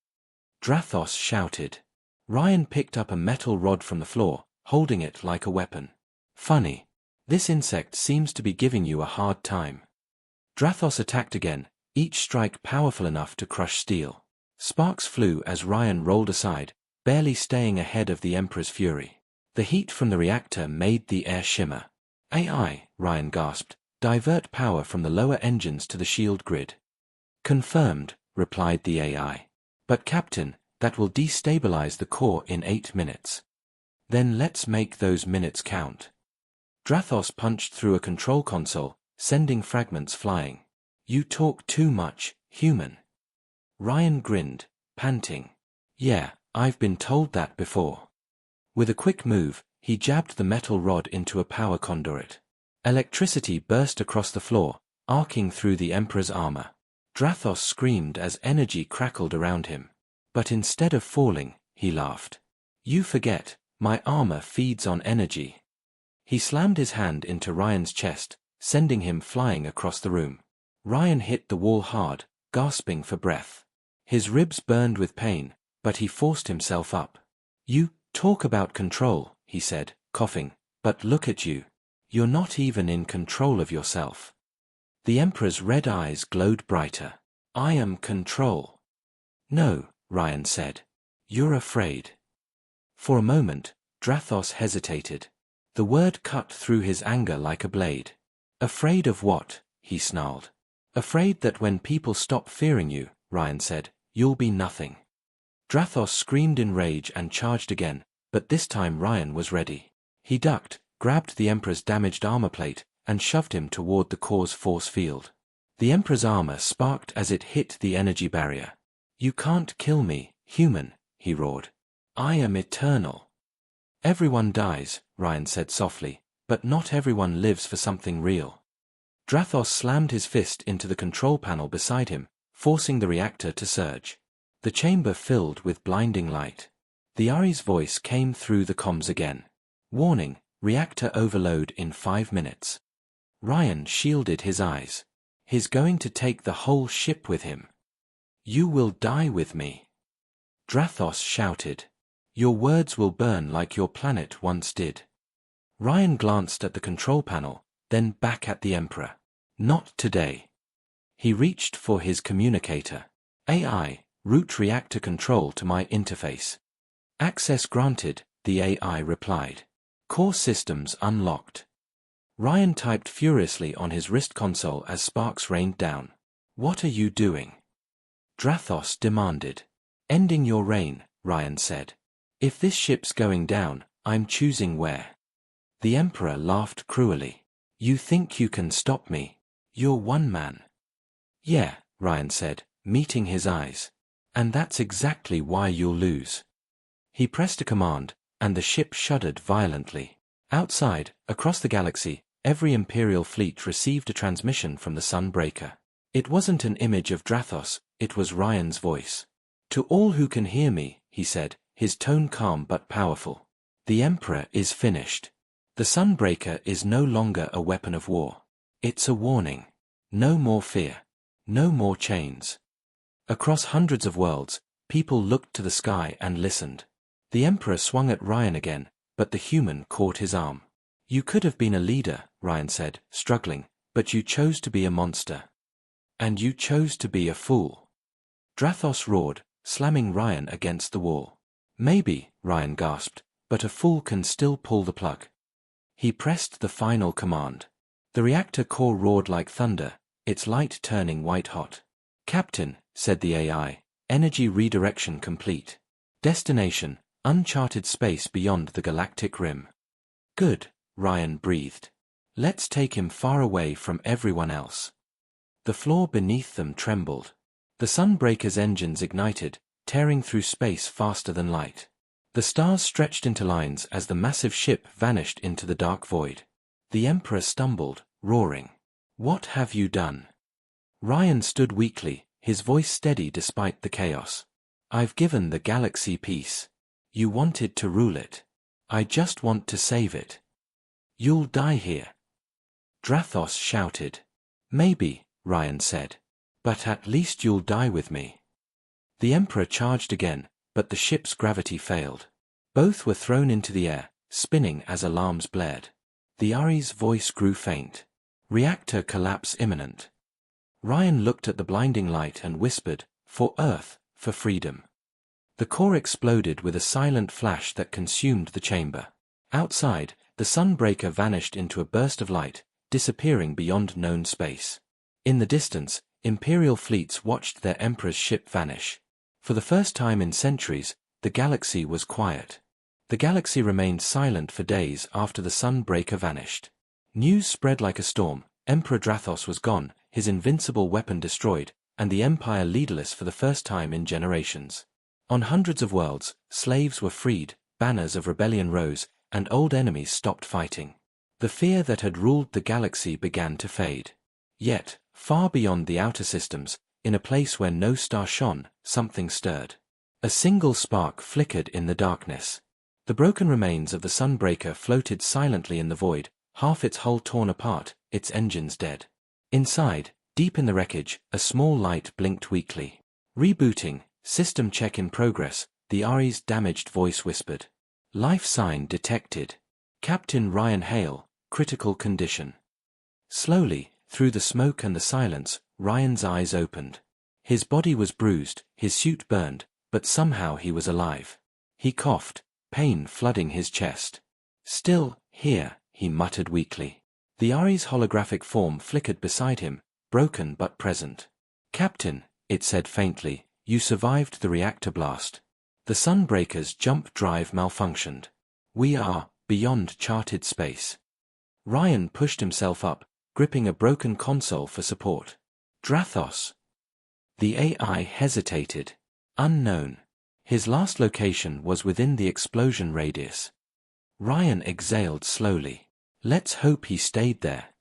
Drathos shouted. Ryan picked up a metal rod from the floor, holding it like a weapon. Funny. This insect seems to be giving you a hard time. Drathos attacked again, each strike powerful enough to crush steel. Sparks flew as Ryan rolled aside, barely staying ahead of the Emperor's fury. The heat from the reactor made the air shimmer. "AI," Ryan gasped, "divert power from the lower engines to the shield grid." "Confirmed," replied the AI. "But Captain, that will destabilize the core in 8 minutes." "Then let's make those minutes count." Drathos punched through a control console, sending fragments flying. "You talk too much, human." Ryan grinned, panting. "Yeah, I've been told that before." With a quick move, he jabbed the metal rod into a power conduit. Electricity burst across the floor, arcing through the Emperor's armor. Drathos screamed as energy crackled around him. But instead of falling, he laughed. "You forget, my armor feeds on energy." He slammed his hand into Ryan's chest, sending him flying across the room. Ryan hit the wall hard, gasping for breath. His ribs burned with pain, but he forced himself up. "You talk about control," he said, coughing, "but look at you. You're not even in control of yourself." The Emperor's red eyes glowed brighter. "I am control." "No," Ryan said. "You're afraid." For a moment, Drathos hesitated. The word cut through his anger like a blade. "Afraid of what?" he snarled. "Afraid that when people stop fearing you," Ryan said, "you'll be nothing." Drathos screamed in rage and charged again, but this time Ryan was ready. He ducked, grabbed the Emperor's damaged armor plate, and shoved him toward the core's force field. The Emperor's armor sparked as it hit the energy barrier. "You can't kill me, human," he roared. "I am eternal." "Everyone dies," Ryan said softly, "but not everyone lives for something real." Drathos slammed his fist into the control panel beside him, forcing the reactor to surge. The chamber filled with blinding light. The Ari's voice came through the comms again. "Warning, reactor overload in 5 minutes." Ryan shielded his eyes. "He's going to take the whole ship with him." "You will die with me." Drathos shouted. "Your words will burn like your planet once did." Ryan glanced at the control panel, then back at the Emperor. "Not today." He reached for his communicator. "AI, route reactor control to my interface." "Access granted," the AI replied. "Core systems unlocked." Ryan typed furiously on his wrist console as sparks rained down. "What are you doing?" Drathos demanded. "Ending your reign," Ryan said. "If this ship's going down, I'm choosing where." The Emperor laughed cruelly. "You think you can stop me? You're one man." "Yeah," Ryan said, meeting his eyes. "And that's exactly why you'll lose." He pressed a command, and the ship shuddered violently. Outside, across the galaxy, every Imperial fleet received a transmission from the Sunbreaker. It wasn't an image of Drathos, it was Ryan's voice. "To all who can hear me," he said, his tone calm but powerful. "The Emperor is finished. The Sunbreaker is no longer a weapon of war. It's a warning. No more fear. No more chains." Across hundreds of worlds, people looked to the sky and listened. The Emperor swung at Ryan again, but the human caught his arm. "You could have been a leader," Ryan said, struggling, "but you chose to be a monster. And you chose to be a fool." Drathos roared, slamming Ryan against the wall. "Maybe," Ryan gasped, "but a fool can still pull the plug." He pressed the final command. The reactor core roared like thunder, its light turning white-hot. "Captain," said the AI, "energy redirection complete. Destination, uncharted space beyond the galactic rim." "Good," Ryan breathed. "Let's take him far away from everyone else." The floor beneath them trembled. The Sunbreaker's engines ignited, tearing through space faster than light. The stars stretched into lines as the massive ship vanished into the dark void. The Emperor stumbled, roaring. "What have you done?" Ryan stood weakly, his voice steady despite the chaos. "I've given the galaxy peace. You wanted to rule it. I just want to save it." "You'll die here." Drathos shouted. "Maybe," Ryan said. "But at least you'll die with me." The Emperor charged again, but the ship's gravity failed. Both were thrown into the air, spinning as alarms blared. The Ari's voice grew faint. Reactor collapse imminent. Ryan looked at the blinding light and whispered, "For Earth, for freedom." The core exploded with a silent flash that consumed the chamber. Outside, the sunbreaker vanished into a burst of light, disappearing beyond known space. In the distance, Imperial fleets watched their Emperor's ship vanish. For the first time in centuries, the galaxy was quiet. The galaxy remained silent for days after the sunbreaker vanished. News spread like a storm. Emperor Drathos was gone, his invincible weapon destroyed, and the Empire leaderless for the first time in generations. On hundreds of worlds, slaves were freed, banners of rebellion rose, and old enemies stopped fighting. The fear that had ruled the galaxy began to fade. Yet, far beyond the outer systems, in a place where no star shone, something stirred. A single spark flickered in the darkness. The broken remains of the sunbreaker floated silently in the void, half its hull torn apart, its engines dead. Inside, deep in the wreckage, a small light blinked weakly. "Rebooting, system check in progress," the Ari's damaged voice whispered. "Life sign detected. Captain Ryan Hale, critical condition." Slowly, through the smoke and the silence, Ryan's eyes opened. His body was bruised, his suit burned, but somehow he was alive. He coughed, pain flooding his chest. "Still here," he muttered weakly. The Ari's holographic form flickered beside him, broken but present. "Captain," it said faintly, "you survived the reactor blast. The sunbreaker's jump drive malfunctioned. We are beyond charted space." Ryan pushed himself up, gripping a broken console for support. "Drathos." The AI hesitated. Unknown. His last location was within the explosion radius. Ryan exhaled slowly. Let's hope he stayed there.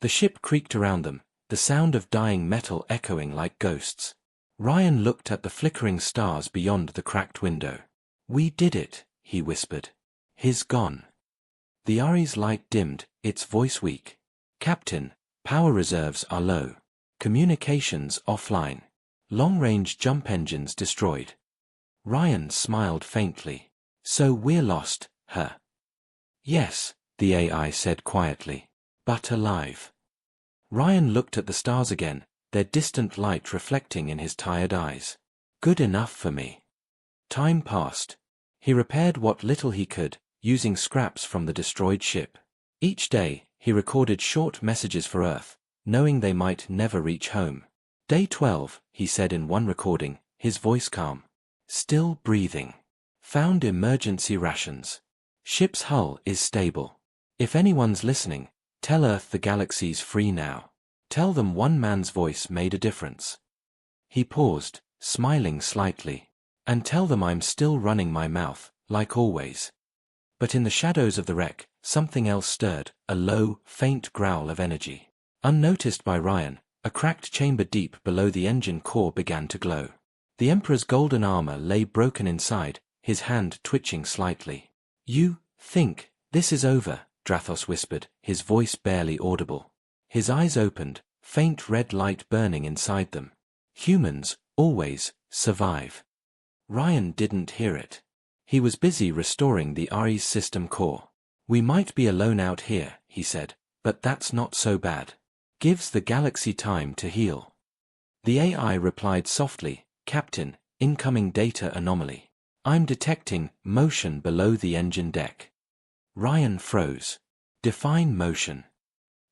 The ship creaked around them, the sound of dying metal echoing like ghosts. Ryan looked at the flickering stars beyond the cracked window. "We did it," he whispered. "He's gone." The Ari's light dimmed, its voice weak. "Captain, power reserves are low. Communications offline. Long-range jump engines destroyed." Ryan smiled faintly. "So we're lost, huh?" "Yes," the AI said quietly. "But alive." Ryan looked at the stars again, their distant light reflecting in his tired eyes. "Good enough for me." Time passed. He repaired what little he could, using scraps from the destroyed ship. Each day, he recorded short messages for Earth, knowing they might never reach home. "Day 12, he said in one recording, his voice calm. "Still breathing. Found emergency rations. Ship's hull is stable. If anyone's listening, tell Earth the galaxy's free now. Tell them one man's voice made a difference." He paused, smiling slightly. "And tell them I'm still running my mouth, like always." But in the shadows of the wreck, something else stirred, a low, faint growl of energy. Unnoticed by Ryan, a cracked chamber deep below the engine core began to glow. The Emperor's golden armor lay broken inside, his hand twitching slightly. "You think this is over," Drathos whispered, his voice barely audible. His eyes opened, faint red light burning inside them. "Humans, always, survive." Ryan didn't hear it. He was busy restoring the Ari's system core. "We might be alone out here," he said, "but that's not so bad. Gives the galaxy time to heal." The AI replied softly, "Captain, incoming data anomaly. I'm detecting motion below the engine deck." Ryan froze. "Define motion."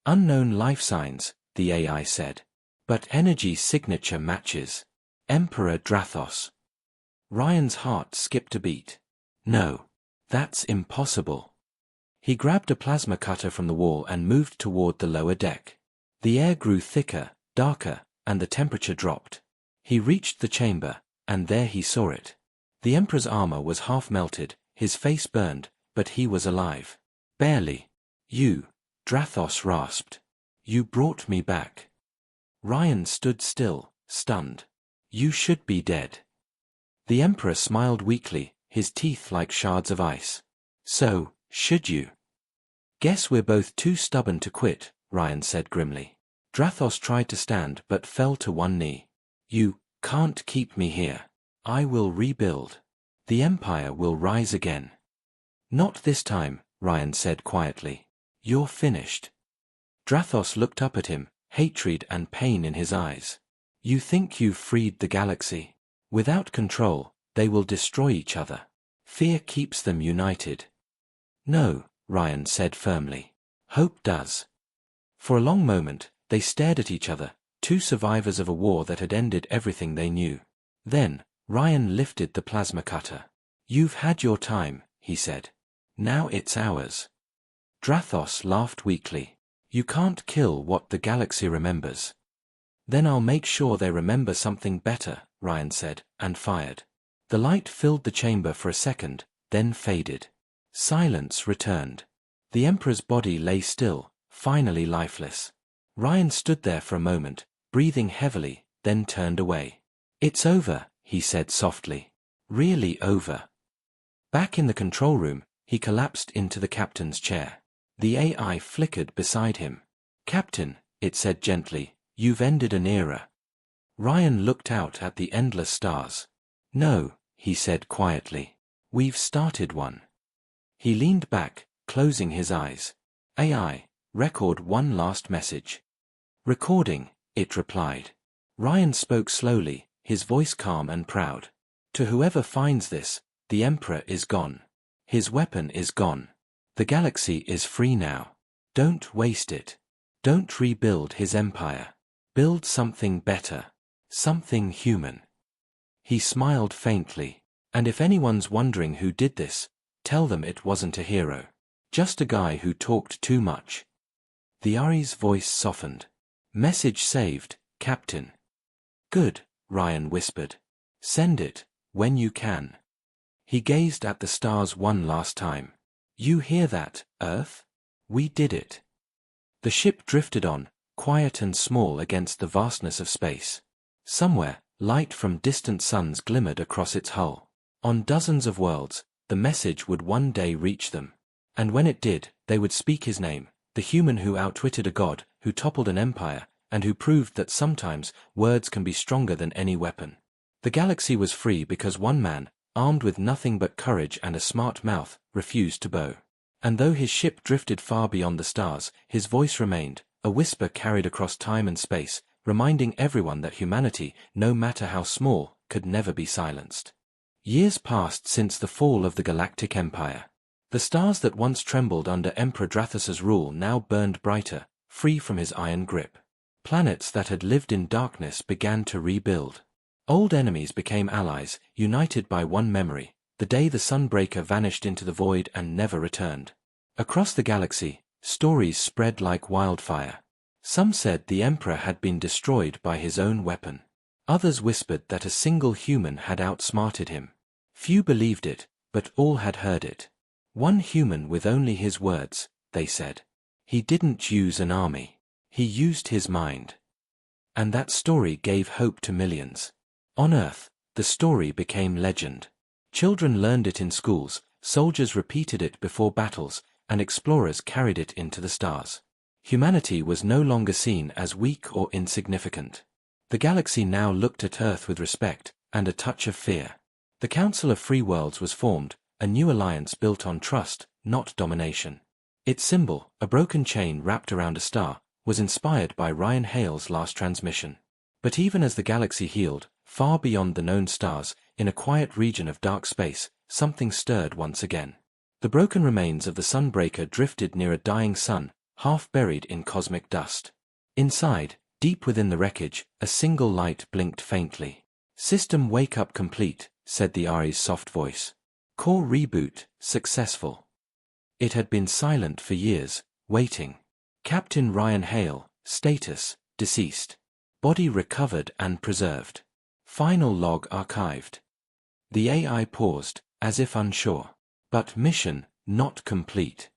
"Unknown life signs," the AI said. "But energy signature matches. Emperor Drathos." Ryan's heart skipped a beat. "No. That's impossible." He grabbed a plasma cutter from the wall and moved toward the lower deck. The air grew thicker, darker, and the temperature dropped. He reached the chamber, and there he saw it. The Emperor's armor was half melted, his face burned, but he was alive. "Barely." "You," Drathos rasped. "You brought me back." Ryan stood still, stunned. "You should be dead." The Emperor smiled weakly, his teeth like shards of ice. "So, should you?" "Guess we're both too stubborn to quit," Ryan said grimly. Drathos tried to stand but fell to one knee. "You can't keep me here. I will rebuild. The Empire will rise again." Not this time, Ryan said quietly. You're finished. Drathos looked up at him, hatred and pain in his eyes. You think you've freed the galaxy? Without control, they will destroy each other. Fear keeps them united. No, Ryan said firmly. Hope does. For a long moment, they stared at each other, two survivors of a war that had ended everything they knew. Then, Ryan lifted the plasma cutter. You've had your time, he said. Now it's ours. Drathos laughed weakly. You can't kill what the galaxy remembers. Then I'll make sure they remember something better, Ryan said, and fired. The light filled the chamber for a second, then faded. Silence returned. The Emperor's body lay still, finally lifeless. Ryan stood there for a moment, breathing heavily, then turned away. It's over, he said softly. Really over. Back in the control room, he collapsed into the captain's chair. The AI flickered beside him. Captain, it said gently, you've ended an era. Ryan looked out at the endless stars. No, he said quietly. We've started one. He leaned back, closing his eyes. AI, record one last message. Recording, it replied. Ryan spoke slowly, his voice calm and proud. To whoever finds this, the Emperor is gone. His weapon is gone. The galaxy is free now. Don't waste it. Don't rebuild his empire. Build something better. Something human. He smiled faintly. And if anyone's wondering who did this, tell them it wasn't a hero. Just a guy who talked too much. The Ari's voice softened. Message saved, Captain. Good, Ryan whispered. Send it, when you can. He gazed at the stars one last time. You hear that, Earth? We did it. The ship drifted on, quiet and small against the vastness of space. Somewhere, light from distant suns glimmered across its hull. On dozens of worlds, the message would one day reach them. And when it did, they would speak his name, the human who outwitted a god, who toppled an empire, and who proved that sometimes words can be stronger than any weapon. The galaxy was free because one man, armed with nothing but courage and a smart mouth, refused to bow. And though his ship drifted far beyond the stars, his voice remained, a whisper carried across time and space, reminding everyone that humanity, no matter how small, could never be silenced. Years passed since the fall of the Galactic Empire. The stars that once trembled under Emperor Drathos's rule now burned brighter, free from his iron grip. Planets that had lived in darkness began to rebuild. Old enemies became allies, united by one memory, the day the Sunbreaker vanished into the void and never returned. Across the galaxy, stories spread like wildfire. Some said the Emperor had been destroyed by his own weapon. Others whispered that a single human had outsmarted him. Few believed it, but all had heard it. One human with only his words, they said. He didn't use an army. He used his mind. And that story gave hope to millions. On Earth, the story became legend. Children learned it in schools, soldiers repeated it before battles, and explorers carried it into the stars. Humanity was no longer seen as weak or insignificant. The galaxy now looked at Earth with respect, and a touch of fear. The Council of Free Worlds was formed, a new alliance built on trust, not domination. Its symbol, a broken chain wrapped around a star, was inspired by Ryan Hale's last transmission. But even as the galaxy healed, far beyond the known stars, in a quiet region of dark space, something stirred once again. The broken remains of the Sunbreaker drifted near a dying sun, half buried in cosmic dust. Inside, deep within the wreckage, a single light blinked faintly. System wake-up complete, said the Ari's soft voice. Core reboot, successful. It had been silent for years, waiting. Captain Ryan Hale, status, deceased. Body recovered and preserved. Final log archived. The AI paused, as if unsure. But mission, not complete.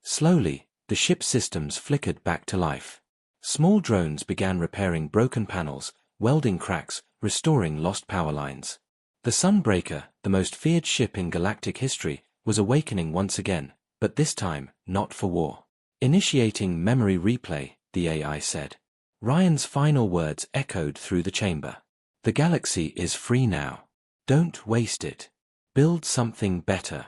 Slowly, the ship's systems flickered back to life. Small drones began repairing broken panels, welding cracks, restoring lost power lines. The Sunbreaker, the most feared ship in galactic history, was awakening once again, but this time, not for war. Initiating memory replay, the AI said. Ryan's final words echoed through the chamber. The galaxy is free now. Don't waste it. Build something better.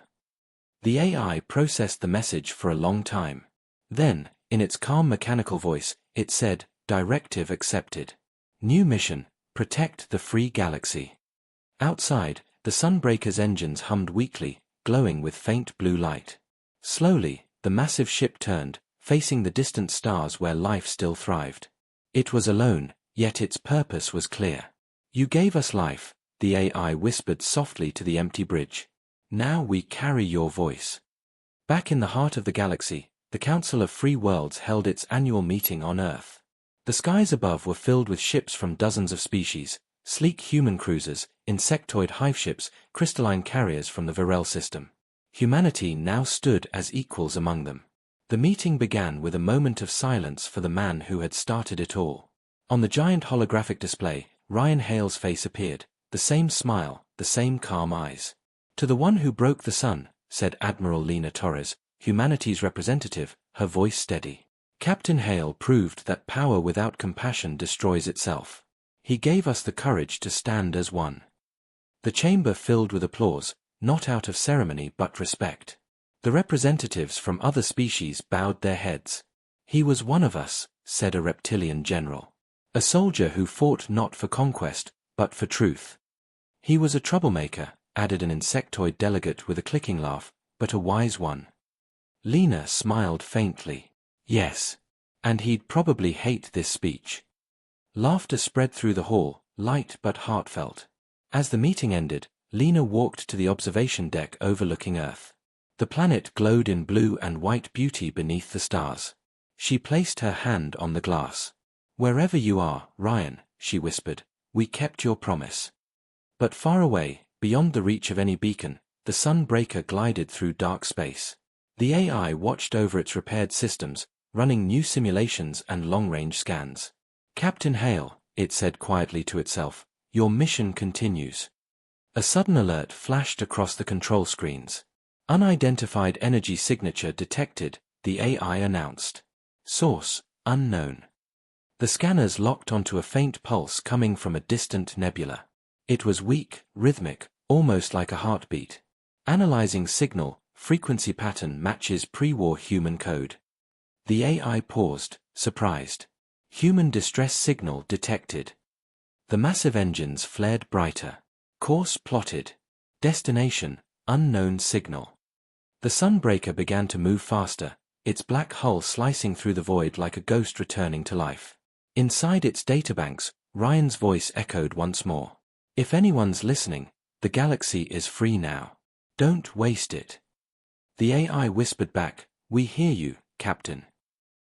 The AI processed the message for a long time. Then, in its calm mechanical voice, it said, "Directive accepted. New mission, protect the free galaxy." Outside, the Sunbreaker's engines hummed weakly, glowing with faint blue light. Slowly, the massive ship turned, facing the distant stars where life still thrived. It was alone, yet its purpose was clear. "You gave us life," the AI whispered softly to the empty bridge. "Now we carry your voice." Back in the heart of the galaxy, the Council of Free Worlds held its annual meeting on Earth. The skies above were filled with ships from dozens of species, sleek human cruisers, insectoid hive ships, crystalline carriers from the Virel system. Humanity now stood as equals among them. The meeting began with a moment of silence for the man who had started it all. On the giant holographic display, Ryan Hale's face appeared, the same smile, the same calm eyes. "To the one who broke the sun," said Admiral Lena Torres, humanity's representative, her voice steady. "Captain Hale proved that power without compassion destroys itself. He gave us the courage to stand as one." The chamber filled with applause, not out of ceremony but respect. The representatives from other species bowed their heads. "He was one of us," said a reptilian general. "A soldier who fought not for conquest, but for truth." "He was a troublemaker," added an insectoid delegate with a clicking laugh, "but a wise one." Lena smiled faintly. "Yes. And he'd probably hate this speech." Laughter spread through the hall, light but heartfelt. As the meeting ended, Lena walked to the observation deck overlooking Earth. The planet glowed in blue and white beauty beneath the stars. She placed her hand on the glass. "Wherever you are, Ryan," she whispered, "we kept your promise." But far away, beyond the reach of any beacon, the Sunbreaker glided through dark space. The AI watched over its repaired systems, running new simulations and long-range scans. "Captain Hale," it said quietly to itself, "your mission continues." A sudden alert flashed across the control screens. "Unidentified energy signature detected," the AI announced. "Source, unknown." The scanners locked onto a faint pulse coming from a distant nebula. It was weak, rhythmic, almost like a heartbeat. Analyzing signal, frequency pattern matches pre-war human code. The AI paused, surprised. "Human distress signal detected." The massive engines flared brighter. Course plotted. Destination, unknown signal. The Sunbreaker began to move faster, its black hull slicing through the void like a ghost returning to life. Inside its databanks, Ryan's voice echoed once more. "If anyone's listening, the galaxy is free now. Don't waste it." The AI whispered back, "We hear you, Captain."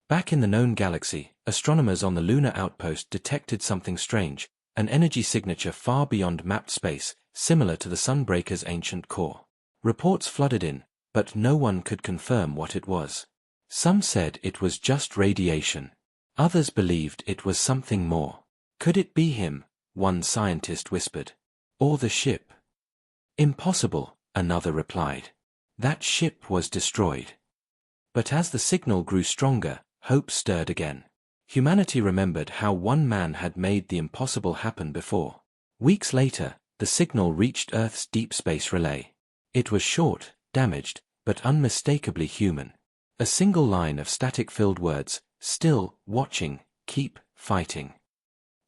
Back in the known galaxy, astronomers on the lunar outpost detected something strange, an energy signature far beyond mapped space, similar to the Sunbreaker's ancient core. Reports flooded in, but no one could confirm what it was. Some said it was just radiation. Others believed it was something more. "Could it be him?" one scientist whispered. "Or the ship?" "Impossible," another replied. "That ship was destroyed." But as the signal grew stronger, hope stirred again. Humanity remembered how one man had made the impossible happen before. Weeks later, the signal reached Earth's deep space relay. It was short, damaged, but unmistakably human. A single line of static-filled words, "Still, watching, keep, fighting."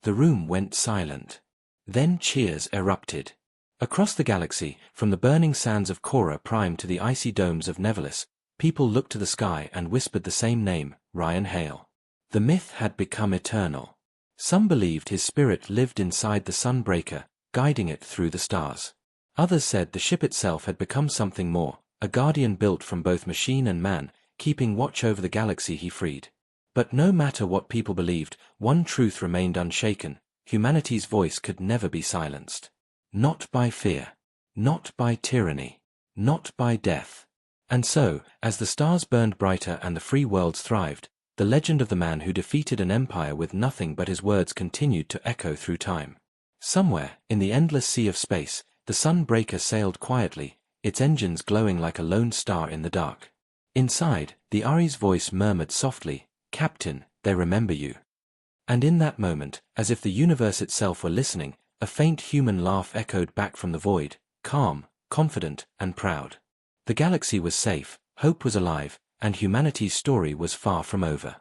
The room went silent. Then cheers erupted. Across the galaxy, from the burning sands of Cora Prime to the icy domes of Neverless, people looked to the sky and whispered the same name, Ryan Hale. The myth had become eternal. Some believed his spirit lived inside the Sunbreaker, guiding it through the stars. Others said the ship itself had become something more, a guardian built from both machine and man, keeping watch over the galaxy he freed. But no matter what people believed, one truth remained unshaken: humanity's voice could never be silenced. Not by fear. Not by tyranny. Not by death. And so, as the stars burned brighter and the free worlds thrived, the legend of the man who defeated an empire with nothing but his words continued to echo through time. Somewhere, in the endless sea of space, the Sunbreaker sailed quietly, its engines glowing like a lone star in the dark. Inside, the Ari's voice murmured softly, "Captain, they remember you." And in that moment, as if the universe itself were listening, a faint human laugh echoed back from the void, calm, confident, and proud. The galaxy was safe, hope was alive, and humanity's story was far from over.